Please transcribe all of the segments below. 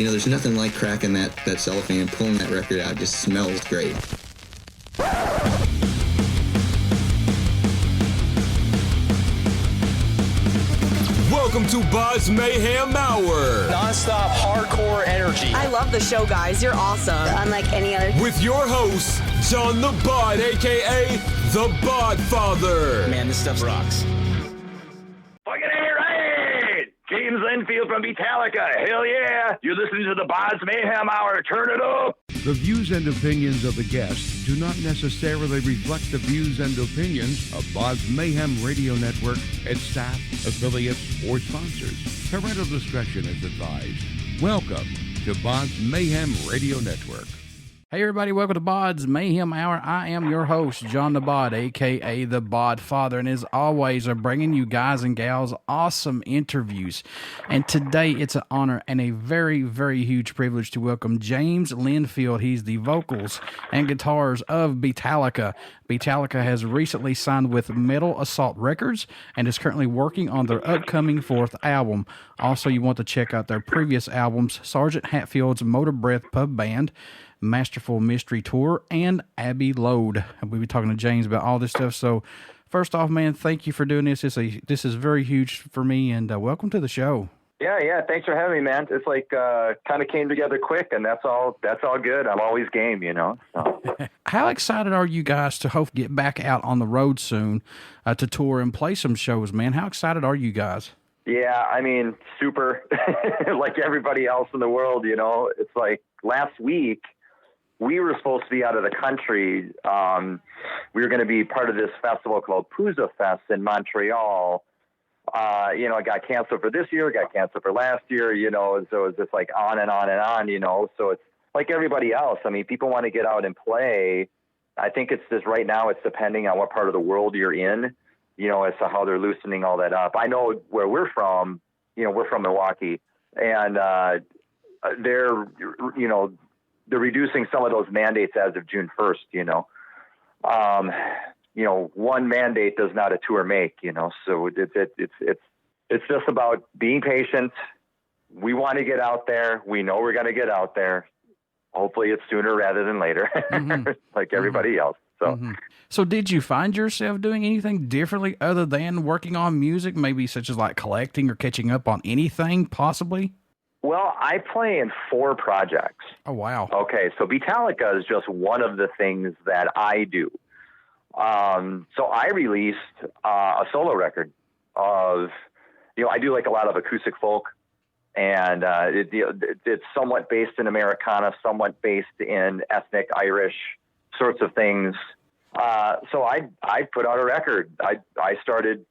there's nothing like cracking that cellophane and pulling that record out. It just smells great. Welcome to BODS Mayhem Hour. Non-stop hardcore energy. I love the show, guys. You're awesome. Unlike any other. With your host, John the Bod, a.k.a. The Bodfather. Man, this stuff rocks. Fucking A, right! Jaymz Lennfield from BEAtallica. Hell yeah! You're listening to the BODS Mayhem Hour. Turn it up! The views and opinions of the guests do not necessarily reflect the views and opinions of BODS Mayhem Radio Network, its staff, affiliates, or sponsors. Parental discretion is advised. Welcome to BODS Mayhem Radio Network. Hey everybody, welcome to BODS Mayhem Hour. I am your host, John the Bod, a.k.a. The Bodfather, and as always, I'm bringing you guys and gals awesome interviews. And today, it's an honor and a very, very huge privilege to welcome Jaymz Lennfield. He's the vocals and guitars of BEAtallica. BEAtallica has recently signed with Metal Assault Records and is currently working on their upcoming fourth album. Also, you want to check out their previous albums, Sergeant Hatfield's Motor Breath Pub Band, Masterful Mystery Tour, and Abbey Load. We'll be talking to Jaymz about all this stuff. So first off, man, thank you for doing this. This is very huge for me, and welcome to the show. Yeah. Thanks for having me, man. It's like kind of came together quick, and that's all good. I'm always game, So. How excited are you guys to hope get back out on the road soon to tour and play some shows, man? How excited are you guys? Yeah, I mean, super. Like everybody else in the world, It's like last week, we were supposed to be out of the country. We were going to be part of this festival called Pouza Fest in Montreal. It got canceled for this year, it got canceled for last year, and so it's just like on and on and on, So it's like everybody else. I mean, people want to get out and play. I think it's just right now, it's depending on what part of the world you're in, as to how they're loosening all that up. I know where we're from, we're from Milwaukee, and they're reducing some of those mandates as of June 1st, one mandate does not a tour make, so it's just about being patient. We want to get out there. We know we're going to get out there. Hopefully it's sooner rather than later, like everybody else. So did you find yourself doing anything differently other than working on music, maybe such as like collecting or catching up on anything possibly? Well, I play in 4 projects. Oh, wow. Okay, so BEAtallica is just one of the things that I do. So I released a solo record of, I do like a lot of acoustic folk, and it's somewhat based in Americana, somewhat based in ethnic Irish sorts of things. So I put out a record. I started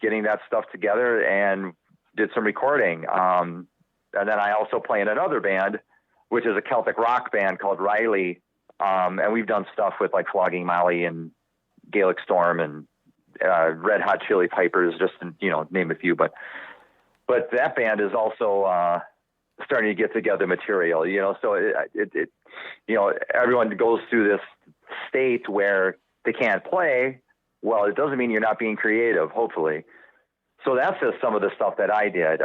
getting that stuff together and did some recording. And then I also play in another band, which is a Celtic rock band called Riley. And we've done stuff with like Flogging Molly and Gaelic Storm and Red Hot Chili Pipers, just to, name a few. But that band is also starting to get together material, So it everyone goes through this state where they can't play. Well, it doesn't mean you're not being creative, hopefully. So that's just some of the stuff that I did.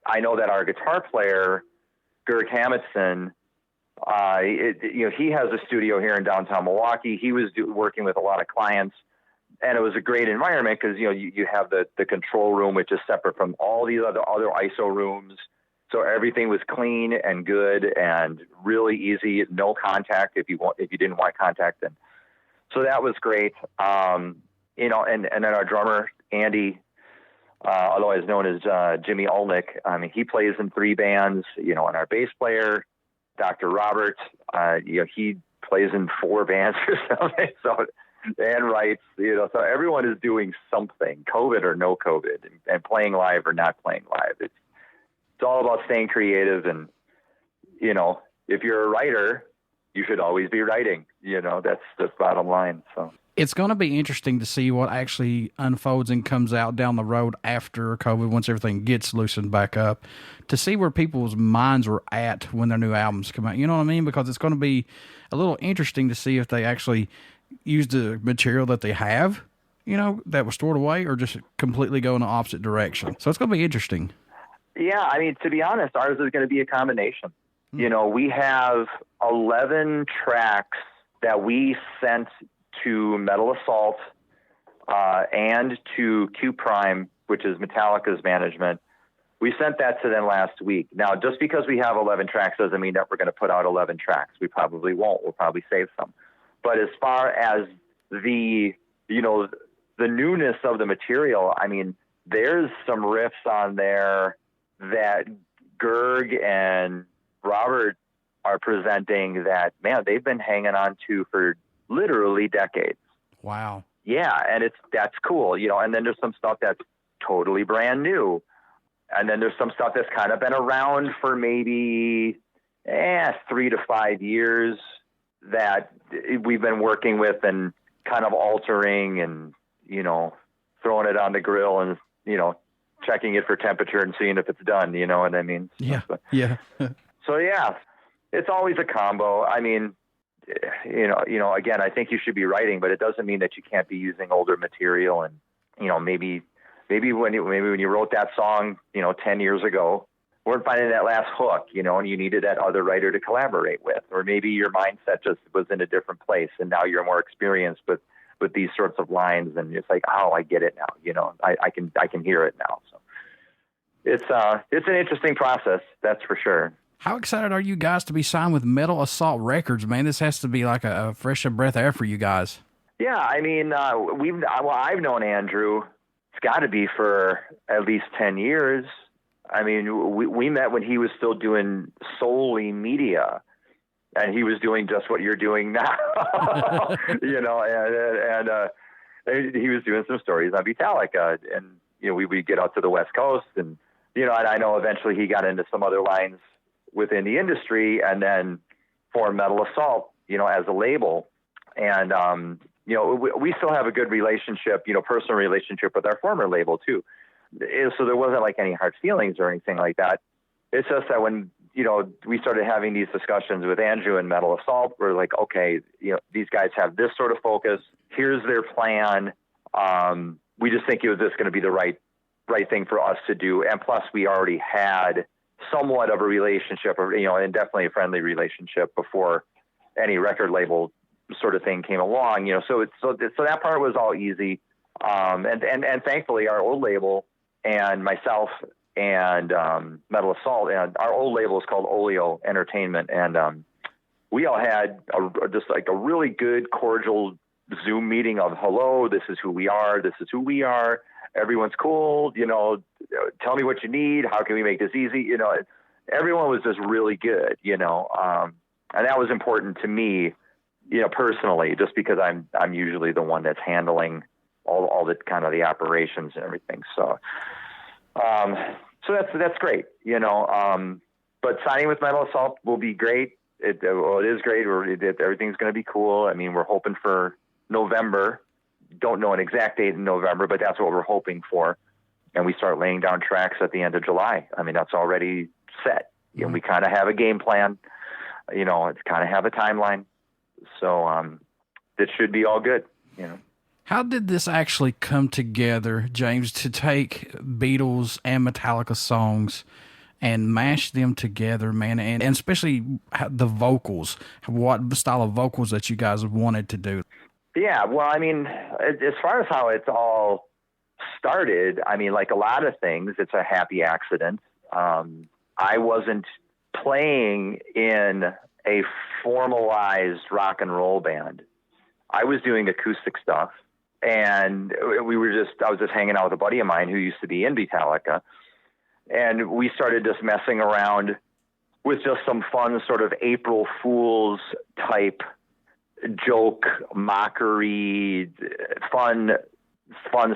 I know that our guitar player, Gerg Hammondson, he has a studio here in downtown Milwaukee. He was working with a lot of clients, and it was a great environment because, you have the control room, which is separate from all these other ISO rooms. So everything was clean and good and really easy. No contact if you didn't want contact. And so that was great. And then our drummer, Andy, otherwise known as Jimmy Olnick. I mean, he plays in 3 bands, and our bass player, Dr. Robert, he plays in 4 bands or something. So, and writes, so everyone is doing something, COVID or no COVID, and playing live or not playing live. It's all about staying creative. And, if you're a writer, you should always be writing, that's the bottom line. So it's going to be interesting to see what actually unfolds and comes out down the road after COVID, once everything gets loosened back up, to see where people's minds were at when their new albums come out. You know what I mean? Because it's going to be a little interesting to see if they actually use the material that they have, that was stored away, or just completely go in the opposite direction. So it's going to be interesting. Yeah, I mean, to be honest, ours is going to be a combination. You know, we have 11 tracks that we sent to Metal Assault and to Q Prime, which is Metallica's management. We sent that to them last week. Now, just because we have 11 tracks doesn't mean that we're going to put out 11 tracks. We probably won't. We'll probably save some. But as far as the newness of the material, I mean, there's some riffs on there that Gerg and Robert are presenting that, man, they've been hanging on to for literally decades. Wow. Yeah, and that's cool, you know. And then there's some stuff that's totally brand new. And then there's some stuff that's kind of been around for maybe 3 to 5 years that we've been working with and kind of altering and, you know, throwing it on the grill and, you know, checking it for temperature and seeing if it's done, you know what I mean? Yeah, yeah. So, yeah, it's always a combo. I mean, you know, again, I think you should be writing, but it doesn't mean that you can't be using older material. And, you know, maybe when you wrote that song, you know, 10 years ago, weren't finding that last hook, you know, and you needed that other writer to collaborate with, or maybe your mindset just was in a different place and now you're more experienced with these sorts of lines, and it's like, oh, I get it now, you know, I can hear it now. So it's an interesting process, that's for sure. How excited are you guys to be signed with Metal Assault Records, man? This has to be like a fresh of breath air for you guys. Yeah, I mean, I've known Andrew, it's got to be for at least 10 years. I mean, we met when he was still doing solely media, and he was doing just what you're doing now, you know, and he was doing some stories on BEAtallica, and, you know, we get out to the West Coast, and, you know, and I know eventually he got into some other lines within the industry and then formed Metal Assault, you know, as a label. And, you know, we still have a good relationship, you know, personal relationship with our former label too. So there wasn't like any hard feelings or anything like that. It's just that when, you know, we started having these discussions with Andrew and Metal Assault, we're like, okay, you know, these guys have this sort of focus. Here's their plan. We just think it was just going to be the right thing for us to do. And plus we already had somewhat of a relationship, or, you know, and definitely a friendly relationship before any record label sort of thing came along, you know, so that part was all easy. And thankfully our old label and myself and Metal Assault, and our old label is called Oleo Entertainment, and we all had just like a really good cordial Zoom meeting of, hello, this is who we are, everyone's cool, you know, tell me what you need, how can we make this easy, you know. Everyone was just really good, you know, and that was important to me, you know, personally, just because I'm usually the one that's handling all the kind of the operations and everything. So that's great, you know. But signing with Metal Assault will be great. It is great. Everything's going to be cool. I mean, we're hoping for November. Don't know an exact date in November, but that's what we're hoping for. And we start laying down tracks at the end of July. I mean, that's already set. You know, we kind of have a game plan. You know, it's kind of have a timeline. So it should be all good, you know. How did this actually come together, Jaymz, to take Beatles and Metallica songs and mash them together, man, and especially the vocals, what style of vocals that you guys wanted to do? Yeah, well, I mean, as far as how it's all started, I mean, like a lot of things, it's a happy accident. I wasn't playing in a formalized rock and roll band. I was doing acoustic stuff, and I was just hanging out with a buddy of mine who used to be in BEAtallica, and we started just messing around with just some fun sort of April Fool's type joke, mockery, fun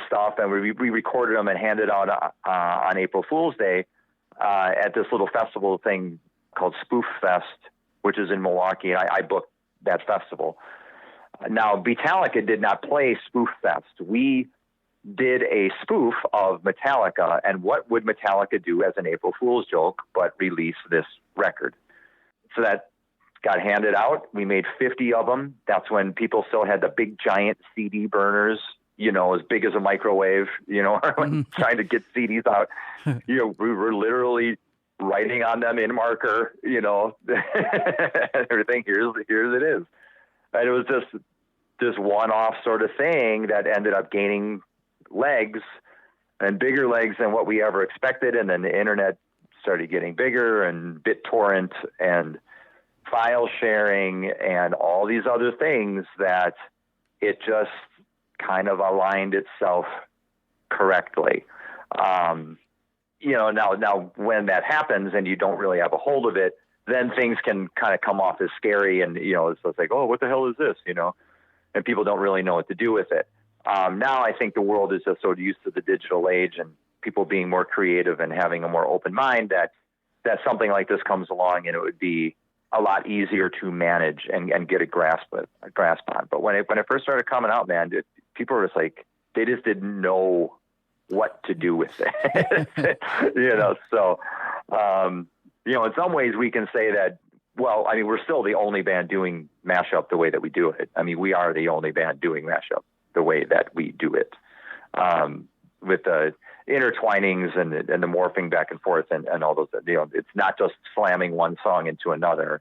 stuff, and we recorded them and handed out on April Fool's Day at this little festival thing called Spoof Fest, which is in Milwaukee, and I booked that festival. Now, BEAtallica did not play Spoof Fest. We did a spoof of Metallica, and what would Metallica do as an April Fool's joke but release this record? So that got handed out. We made 50 of them. That's when people still had the big giant CD burners as big as a microwave, trying to get CDs out. We were literally writing on them in marker, and everything. Here's it is. And it was just this one-off sort of thing that ended up gaining legs and bigger legs than what we ever expected. And then the internet started getting bigger, and BitTorrent and file sharing and all these other things, that it just kind of aligned itself correctly. Now when that happens and you don't really have a hold of it, then things can kind of come off as scary, and it's like, oh, what the hell is this? And people don't really know what to do with it. Now I think the world is just so used to the digital age and people being more creative and having a more open mind that something like this comes along, and it would be a lot easier to manage and get a grasp on. But when it first started coming out, man, people were just like, they just didn't know what to do with it. So, in some ways we can say that, well, I mean, we're still the only band doing mashup the way that we do it. I mean, we are the only band doing mashup the way that we do it, with the intertwinings and the morphing back and forth and all those, it's not just slamming one song into another.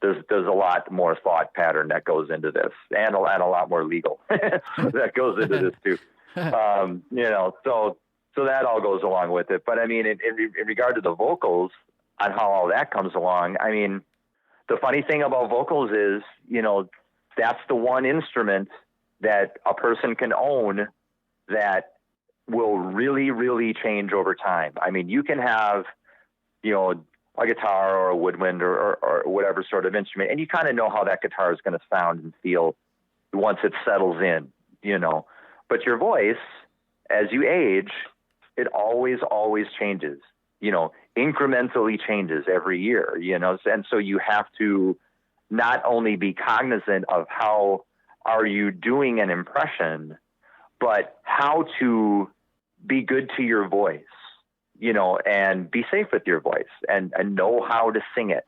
There's a lot more thought pattern that goes into this, and a lot more legal that goes into this too. So that all goes along with it. But I mean, in regard to the vocals, on how all that comes along, I mean, the funny thing about vocals is, that's the one instrument that a person can own that will really, really change over time. I mean, you can have, a guitar or a woodwind or whatever sort of instrument, and you kind of know how that guitar is going to sound and feel once it settles in, But your voice, as you age, it always changes, incrementally changes every year, and so you have to not only be cognizant of how are you doing an impression, but how to be good to your voice, and be safe with your voice and know how to sing it,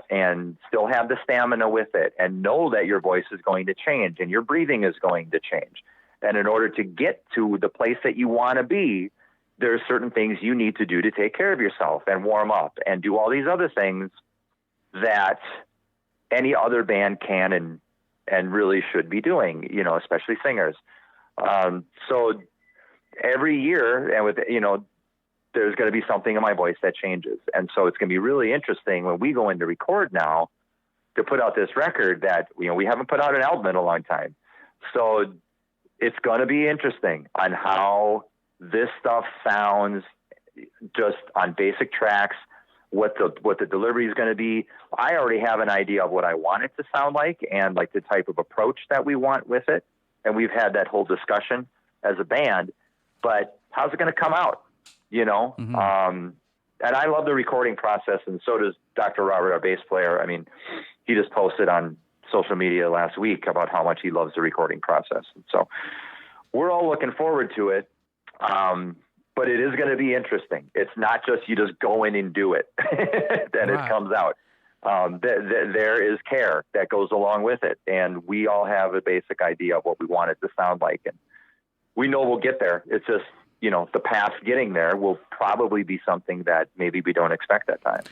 and still have the stamina with it, and know that your voice is going to change and your breathing is going to change. And in order to get to the place that you want to be, there are certain things you need to do to take care of yourself and warm up and do all these other things that any other band can and really should be doing, especially singers. So every year, and with, there's going to be something in my voice that changes. And so it's going to be really interesting when we go in to record now to put out this record that, we haven't put out an album in a long time. So it's going to be interesting on how this stuff sounds just on basic tracks, what the delivery is going to be. I already have an idea of what I want it to sound like and like the type of approach that we want with it. And we've had that whole discussion as a band, but how's it going to come out? Mm-hmm. And I love the recording process, and so does Dr. Robert, our bass player. I mean, he just posted on social media last week about how much he loves the recording process. And so we're all looking forward to it. But it is going to be interesting. It's not just you just go in and do it, then it comes out. There is care that goes along with it. And we all have a basic idea of what we want it to sound like. And we know we'll get there. It's just, the path getting there will probably be something that maybe we don't expect that time.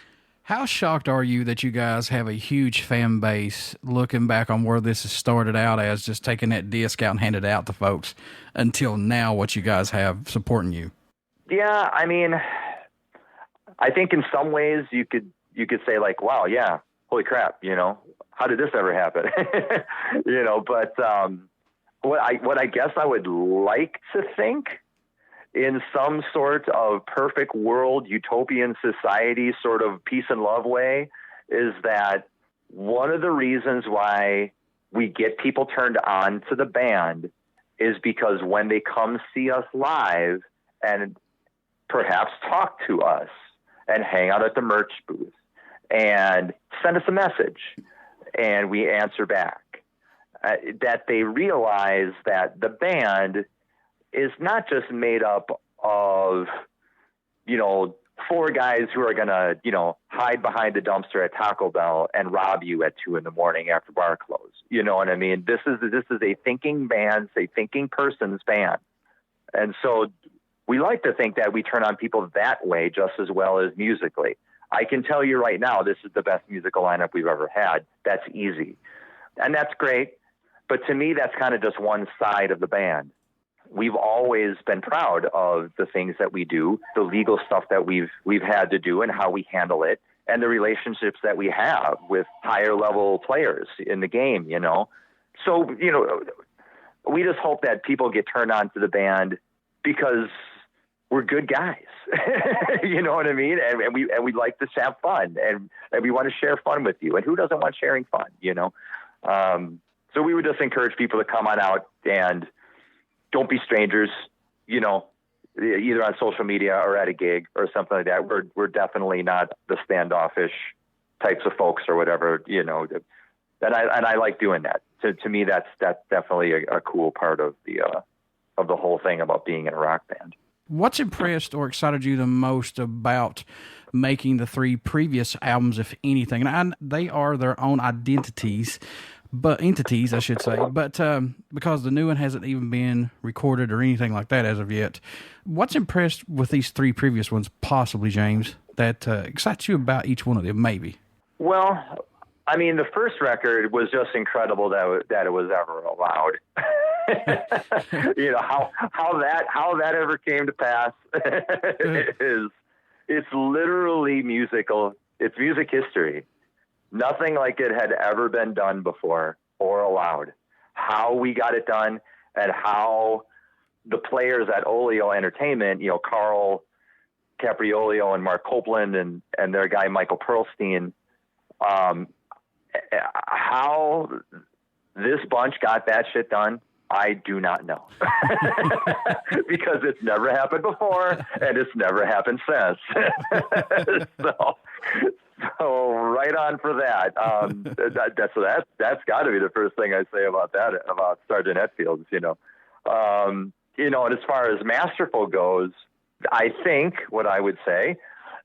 How shocked are you that you guys have a huge fan base, looking back on where this has started out as just taking that disc out and handing it out to folks until now, what you guys have supporting you? Yeah. I mean, I think in some ways you could say like, wow, yeah, holy crap, how did this ever happen? But what I guess I would like to think, in some sort of perfect world, utopian society, sort of peace and love way, is that one of the reasons why we get people turned on to the band is because when they come see us live and perhaps talk to us and hang out at the merch booth and send us a message and we answer back, that they realize that the band is not just made up of, 4 guys who are going to, hide behind the dumpster at Taco Bell and rob you at 2 a.m. after bar close. You know what I mean? This is a thinking band, a thinking person's band. And so we like to think that we turn on people that way just as well as musically. I can tell you right now, this is the best musical lineup we've ever had. That's easy. And that's great. But to me, that's kind of just one side of the band. We've always been proud of the things that we do, the legal stuff that we've had to do and how we handle it, and the relationships that we have with higher level players in the game, you know. So, you know, we just hope that people get turned on to the band because we're good guys. You know what I mean? And we like to have fun, and we want to share fun with you. And who doesn't want sharing fun, you know? So we would just encourage people to come on out and don't be strangers, you know, either on social media or at a gig or something like that. We're definitely not the standoffish types of folks or whatever, you know. And I like doing that. To me, that's definitely a cool part of the whole thing about being in a rock band. What's impressed or excited you the most about making the 3 previous albums, if anything? And they are their own entities, I should say. But because the new one hasn't even been recorded or anything like that as of yet, what's impressed with these 3 previous ones, possibly, James, that excites you about each one of them, maybe? Well, I mean, the first record was just incredible that it was ever allowed. You know, how that ever came to pass it's literally musical. It's music history. Nothing like it had ever been done before or allowed. How we got it done and how the players at Oleo Entertainment, you know, Carl Capriolio and Mark Copeland and their guy Michael Perlstein, how this bunch got that shit done, I do not know. Because it's never happened before and it's never happened since. So right on for that. That's got to be the first thing I say about that, about Sergeant Hetfield's, you know. You know, and as far as masterful goes, I think what I would say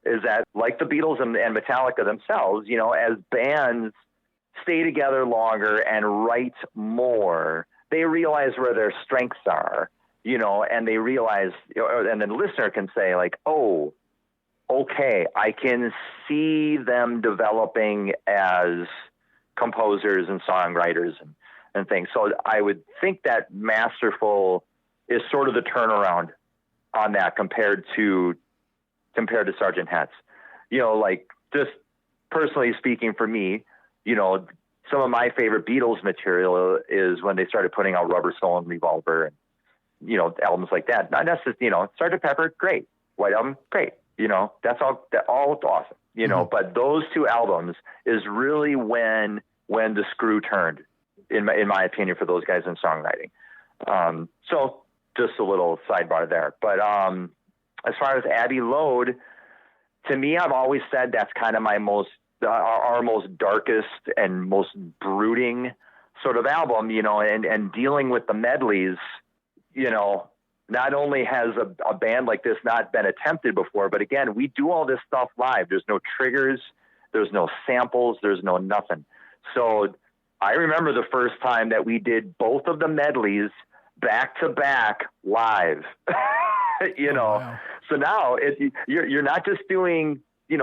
is that, like the Beatles and Metallica themselves, you know, as bands stay together longer and write more, they realize where their strengths are, you know, and they realize, and then the listener can say, like, oh, okay, I can see them developing as composers and songwriters and things. So I would think that masterful is sort of the turnaround on that compared to Sergeant Het's. You know, like, just personally speaking for me, you know, some of my favorite Beatles material is when they started putting out Rubber Soul and Revolver and, you know, albums like that. Not necessarily, you know, Sgt. Pepper, great. White Album, great. You know, that's all awesome, you know, but those 2 albums is really when the screw turned, in my opinion, for those guys in songwriting. So just a little sidebar there. But as far as Abbey Road, to me, I've always said that's kind of our most darkest and most brooding sort of album, you know, and dealing with the medleys, you know. Not only has a band like this not been attempted before, but again, we do all this stuff live. There's no triggers, there's no samples, there's no nothing. So I remember the first time that we did both of the medleys back to back live. You know, wow. So now you're not just doing, the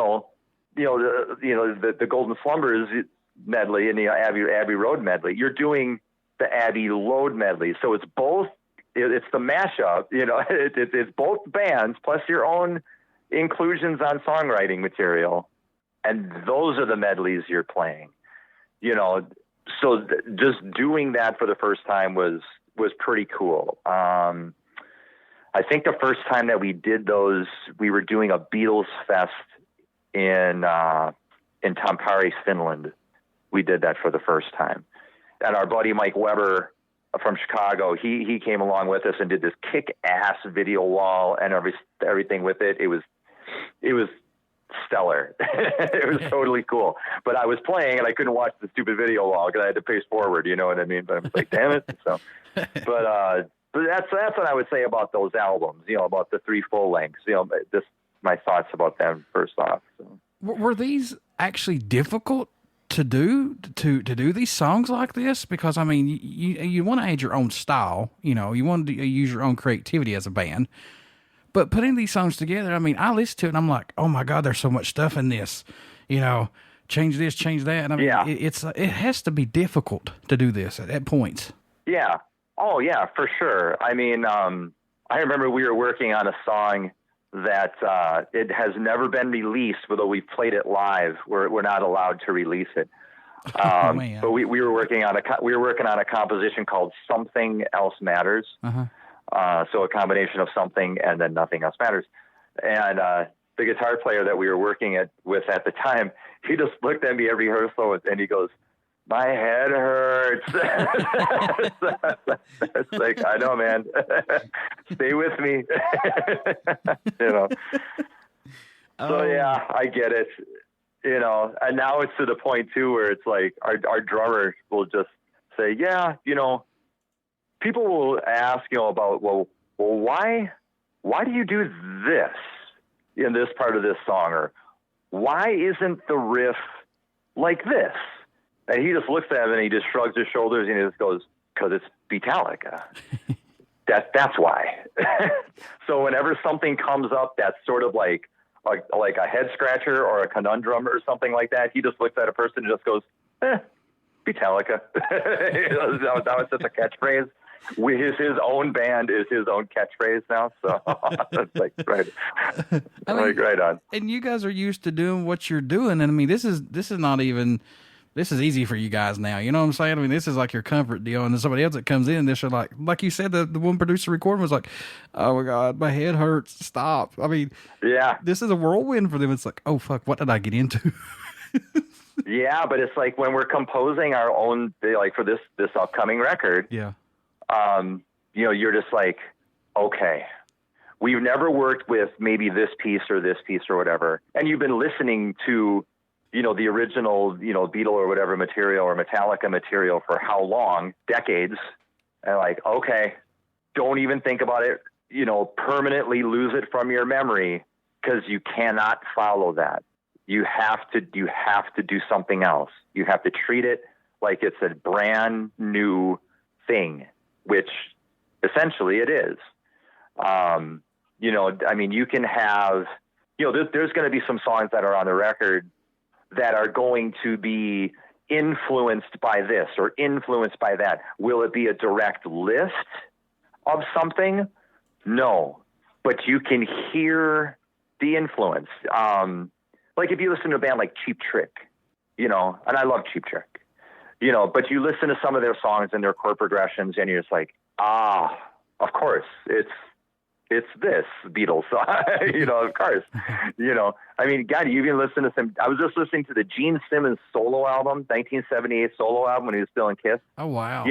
Golden Slumbers medley and the Abbey Road medley. You're doing the Abbey Road medley. So it's both. It's the mashup, you know, it's both bands plus your own inclusions on songwriting material. And those are the medleys you're playing, you know. So just doing that for the first time was pretty cool. I think the first time that we did those, we were doing a Beatles fest in Tampere, Finland. We did that for the first time. And our buddy Mike Weber from Chicago, he came along with us and did this kick-ass video wall and everything with it. It was stellar. It was totally cool. But I was playing and I couldn't watch the stupid video wall because I had to pace forward, you know what I mean? But I was like, damn it. So, but that's what I would say about those albums, you know, about the 3 full lengths, you know, just my thoughts about them first off. So. Were these actually difficult to do these songs like this? Because I mean, you want to add your own style, you want to use your own creativity as a band. But putting these songs together, I mean, I listen to it and I'm like, oh my God, there's so much stuff in this, change this, change that. And I mean, it has to be difficult to do this at points. Yeah. Oh yeah, for sure. I mean, I remember we were working on a song that it has never been released, although we played it live. We're not allowed to release it. But we were working on a composition called Something Else Matters. Uh-huh. So a combination of something and then nothing else matters. And the guitar player that we were working with at the time, he just looked at me every rehearsal and he goes, "My head hurts." It's like, I know, man. Stay with me. So yeah, I get it. And now it's to the point too where it's like our drummer will just say, yeah, people will ask, about, well, why do you do this in this part of this song? Or why isn't the riff like this? And he just looks at him and he just shrugs his shoulders and he just goes, "'Cause it's BEAtallica." That's why. So whenever something comes up that's sort of like a head scratcher or a conundrum or something like that, he just looks at a person and just goes, BEAtallica. That was just a catchphrase. His own band is his own catchphrase now. So that's like right. Right on. And you guys are used to doing what you're doing. And I mean, this is not even, this is easy for you guys now. You know what I'm saying? I mean, this is like your comfort deal. And then somebody else that comes in, they're like you said, the one producer recording was like, "Oh my God, my head hurts. Stop." I mean, yeah, this is a whirlwind for them. It's like, oh fuck, what did I get into? Yeah. But it's like when we're composing our own, like for this upcoming record. Yeah. You're just like, okay, we've never worked with maybe this piece or whatever. And you've been listening to, the original, Beatle or whatever material or Metallica material for how long? Decades. And like, okay, don't even think about it, permanently lose it from your memory because you cannot follow that. You have to do something else. You have to treat it like it's a brand new thing, which essentially it is. You can have, there's going to be some songs that are on the record that are going to be influenced by this or influenced by that. Will it be a direct list of something? No, but you can hear the influence. Like if you listen to a band like Cheap Trick, and I love Cheap Trick, but you listen to some of their songs and their chord progressions and you're just like, of course it's this Beatles song, of course, I mean, God, you even listen to I was just listening to the Gene Simmons solo album, 1978 solo album when he was still in Kiss. Oh, wow.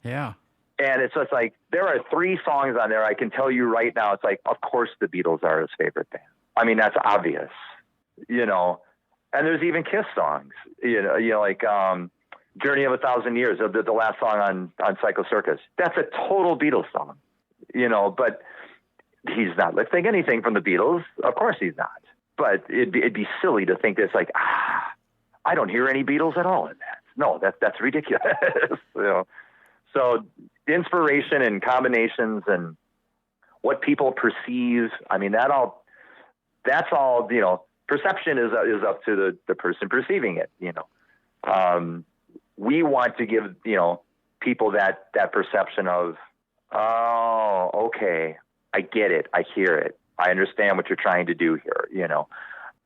Yeah. And it's just like, there are 3 songs on there. I can tell you right now, it's like, of course the Beatles are his favorite band. I mean, that's obvious, and there's even Kiss songs, like, Journey of 1,000 Years, the last song on Psycho Circus. That's a total Beatles song, but he's not lifting anything from the Beatles. Of course he's not. But it'd be silly to think it's like, I don't hear any Beatles at all in that. No, that's ridiculous. So inspiration and combinations and what people perceive, I mean, that's all, perception is up to the person perceiving it, we want to give, people that perception of, oh, okay, I get it. I hear it. I understand what you're trying to do here.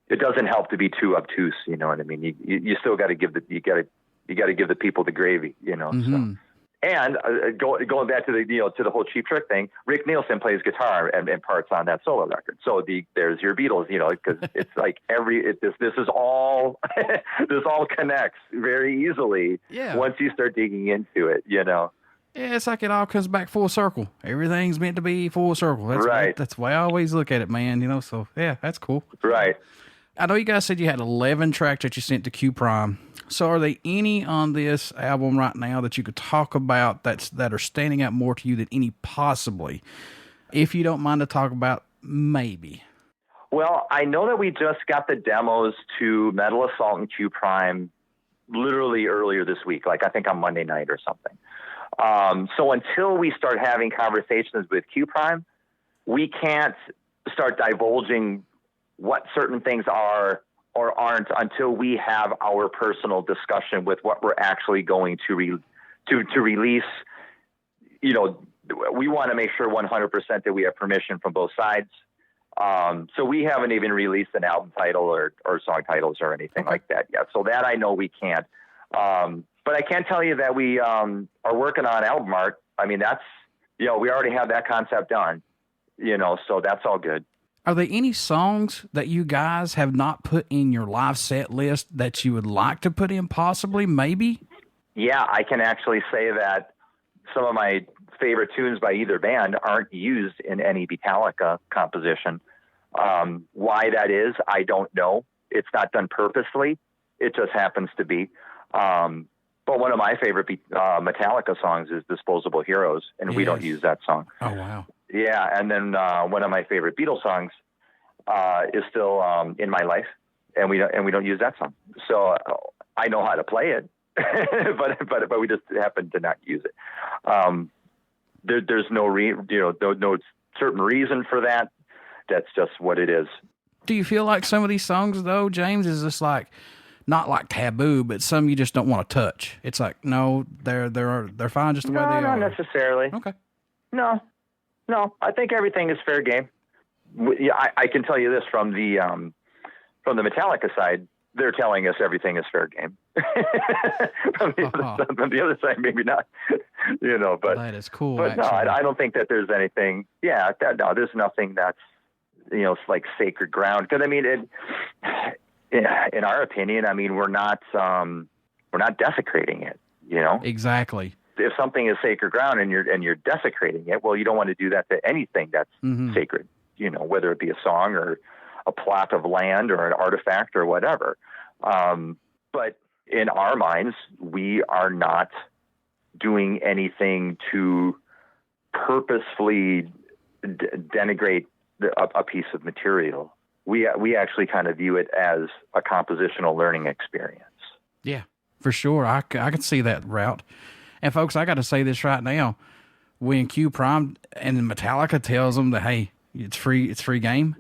It doesn't help to be too obtuse. You know what I mean? You still got to give you got to give the people the gravy, Mm-hmm. So. And going back to the whole Cheap Trick thing, Rick Nielsen plays guitar and parts on that solo record. So there's your Beatles, because it's like this is all this all connects very easily. Yeah. Once you start digging into it, Yeah, it's like it all comes back full circle. Everything's meant to be full circle. That's right. That's the way I always look at it, man. So yeah, that's cool. Right. I know you guys said you had 11 tracks that you sent to Q Prime. So are there any on this album right now that you could talk about that are standing out more to you than any possibly? If you don't mind to talk about, maybe. Well, I know that we just got the demos to Metal Assault and Q Prime literally earlier this week, like I think on Monday night or something. So until we start having conversations with Q Prime, we can't start divulging what certain things are or aren't until we have our personal discussion with what we're actually going to release. You know, we want to make sure 100% that we have permission from both sides. So we haven't even released an album title or song titles or anything like that yet. So that I know we can't. But I can tell you that we are working on album art. I mean, that's, you know, we already have that concept done, you know, so that's all good. Are there any songs that you guys have not put in your live set list that you would like to put in possibly, maybe? Yeah, I can actually say that some of my favorite tunes by either band aren't used in any BEAtallica composition. Why that is, I don't know. It's not done purposely. It just happens to be. But one of my favorite Metallica songs is Disposable Heroes, and we don't use that song. Oh, wow. Yeah, and then one of my favorite Beatles songs is still In My Life, and we don't use that song. So I know how to play it, but we just happen to not use it. There's no no certain reason for that. That's just what it is. Do you feel like some of these songs, though, James, is just like not like taboo, but some you just don't want to touch? It's like, no, they're fine just the way they are. No, not necessarily. Okay. No, I think everything is fair game. Yeah, I can tell you this from the Metallica side, they're telling us everything is fair game. From the other side, maybe not. You know, but that is cool. But no, I don't think that there's anything. Yeah, there's nothing that's, you know, it's like sacred ground. Because I mean, in our opinion, I mean, we're not desecrating it. You know, exactly. If something is sacred ground and you're desecrating it, well, you don't want to do that to anything that's sacred. You know, whether it be a song or a plot of land or an artifact or whatever. But in our minds, we are not doing anything to purposefully denigrate a piece of material. We actually kind of view it as a compositional learning experience. Yeah, for sure. I can see that route. And folks, I got to say this right now. When Q Prime and Metallica tells them that, hey, it's free game.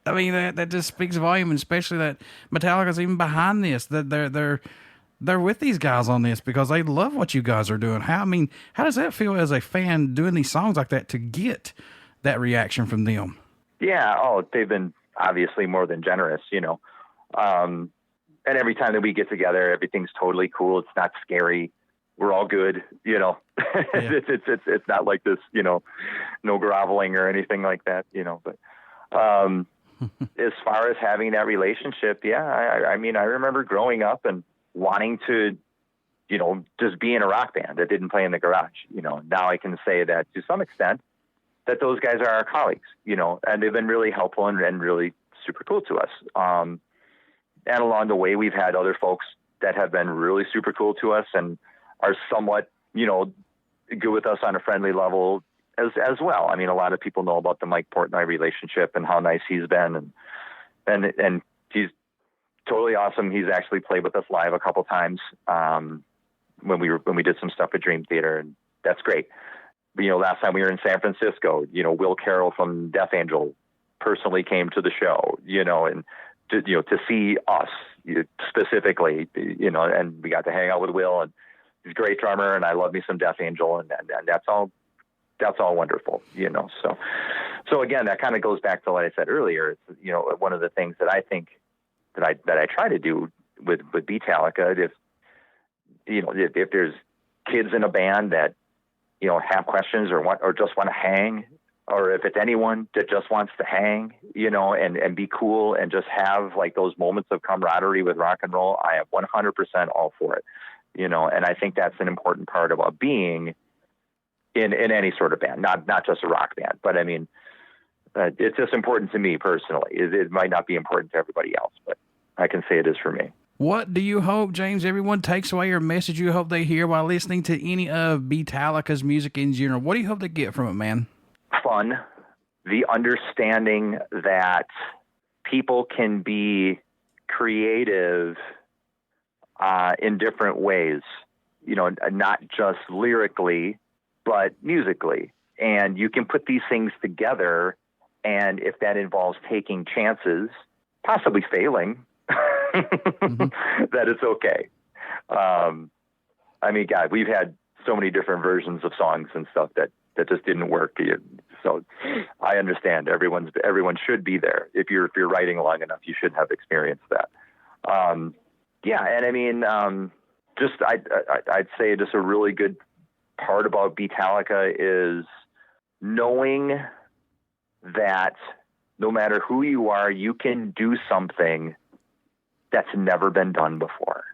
I mean, that just speaks volume, and especially that Metallica's even behind this. That they're with these guys on this because they love what you guys are doing. How does that feel as a fan doing these songs like that to get that reaction from them? Yeah, they've been obviously more than generous, you know. And every time that we get together, everything's totally cool. It's not scary. We're all good, you know. Yeah. It's not like this, you know, no groveling or anything like that, you know. But as far as having that relationship, yeah, I mean, I remember growing up and wanting to, you know, just be in a rock band that didn't play in the garage. You know, now I can say that to some extent that those guys are our colleagues, you know, and they've been really helpful and really super cool to us. And along the way, we've had other folks that have been really super cool to us and are somewhat, you know, good with us on a friendly level as well. I mean, a lot of people know about the Mike Portnoy relationship and how nice he's been, and he's totally awesome. He's actually played with us live a couple times when we did some stuff at Dream Theater, and that's great. But, you know, last time we were in San Francisco, you know, Will Carroll from Death Angel personally came to the show, you know, and to see us specifically, you know, and we got to hang out with Will, and he's a great drummer, and I love me some Death Angel, and that's all wonderful, you know. So again, that kind of goes back to what I said earlier. It's, you know, one of the things that I think that I try to do with BEAtallica, if there's kids in a band that, you know, have questions or just want to hang, or if it's anyone that just wants to hang, you know, and be cool and just have like those moments of camaraderie with rock and roll, I am 100% all for it, you know. And I think that's an important part about being in any sort of band, not just a rock band, but I mean, it's just important to me personally. It might not be important to everybody else, but I can say it is for me. What do you hope, James, everyone takes away, or message you hope they hear while listening to any of BEAtallica's music in general? What do you hope they get from it, man? Fun. The understanding that people can be creative in different ways, not just lyrically, but musically. And you can put these things together, and if that involves taking chances, possibly failing, that it's okay. God, we've had so many different versions of songs and stuff that just didn't work. So I understand everyone should be there. If you're writing long enough, you should have experienced that. I'd say just a really good part about BEAtallica is knowing that no matter who you are, you can do something that's never been done before.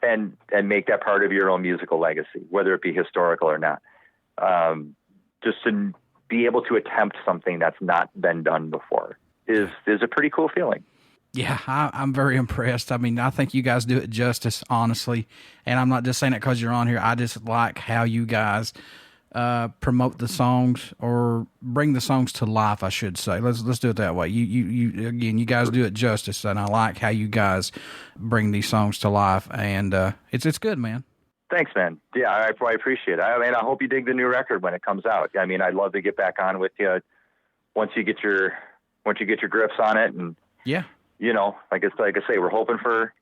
And make that part of your own musical legacy, whether it be historical or not. Just to be able to attempt something that's not been done before is a pretty cool feeling. Yeah, I'm very impressed. I think you guys do it justice, honestly. And I'm not just saying it because you're on here. I just like how you guys promote the songs, or bring the songs to life, I should say. Let's do it that way. You guys do it justice, and I like how you guys bring these songs to life, and it's good, man. Thanks, man. Yeah, I appreciate it. I hope you dig the new record when it comes out. I'd love to get back on with you once you get your grips on it, and yeah, like I say, we're hoping for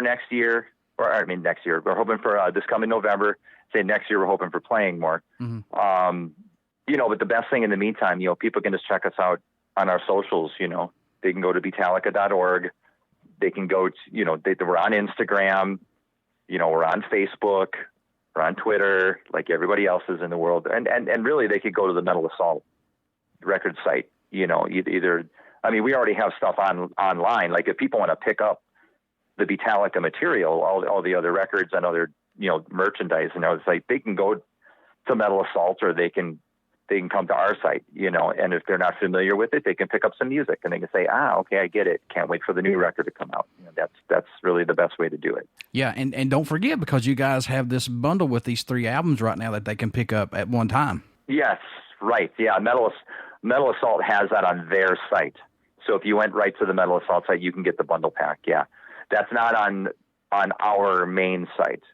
next year, next year. We're hoping for this coming November. Say next year, we're hoping for playing more. Mm-hmm. But the best thing in the meantime, people can just check us out on our socials. They can go to BEAtallica.org. They can go to, we're on Instagram. We're on Facebook. We're on Twitter, like everybody else is in the world. And really, they could go to the Metal Assault record site. We already have stuff online. Like if people want to pick up the BEAtallica material, all the other records and other merchandise, it's like they can go to Metal Assault, or they can come to our site, and if they're not familiar with it, they can pick up some music and they can say, okay, I get it. Can't wait for the new record to come out. That's really the best way to do it. Yeah. And don't forget, because you guys have this bundle with these 3 albums right now that they can pick up at one time. Yes. Right. Yeah. Metal Assault has that on their site. So if you went right to the Metal Assault site, you can get the bundle pack. Yeah. That's not on our main site.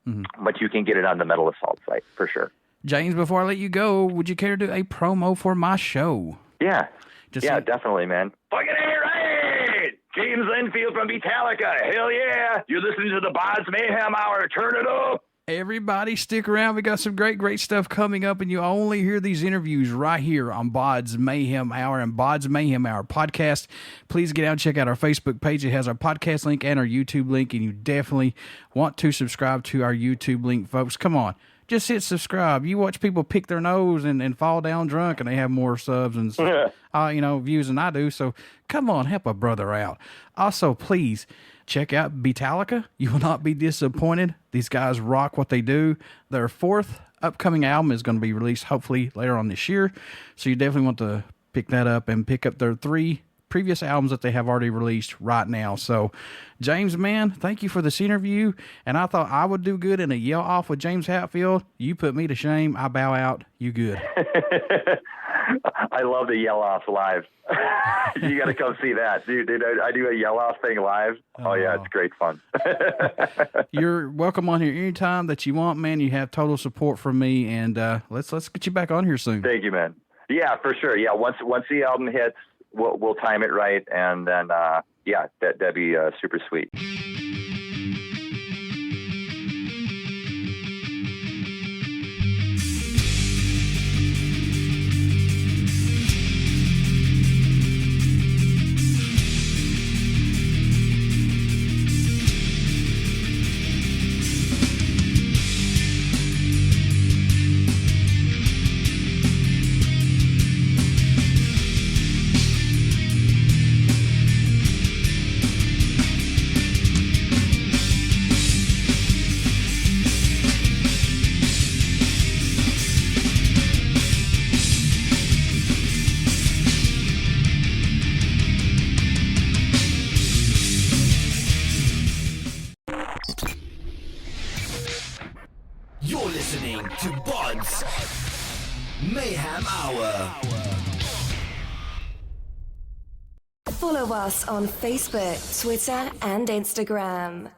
Mm-hmm. But you can get it on the Metal Assault site for sure. James, before I let you go, would you care to do a promo for my show? Yeah. Definitely, man. Fucking right! Jaymz Lennfield from BEAtallica. Hell yeah! You're listening to the BODS Mayhem Hour. Turn it up! Everybody stick around. We got some great stuff coming up, and you only hear these interviews right here on BODS Mayhem Hour and BODS Mayhem Hour Podcast. Please get out and check out our Facebook page. It has our podcast link and our YouTube link, and you definitely want to subscribe to our YouTube link, folks. Come on. Just hit subscribe. You watch people pick their nose and fall down drunk, and they have more subs and views than I do. So come on, help a brother out. Also, please check out BEAtallica. You will not be disappointed. These guys rock what they do. Their 4th upcoming album is going to be released hopefully later on this year. So you definitely want to pick that up and pick up their 3 previous albums that they have already released right now. So, James, man, thank you for this interview. And I thought I would do good in a yell off with James Hetfield. You put me to shame. I bow out. You good. I love the yell off live. You got to come see that. Dude, I do a yell off thing live. Oh yeah, it's great fun. You're welcome on here anytime that you want, man. You have total support from me, and let's get you back on here soon. Thank you, man. Yeah, for sure. Yeah, once the album hits, we'll time it right, and then that'd be super sweet. You're listening to BODS Mayhem Hour. Follow us on Facebook, Twitter, and Instagram.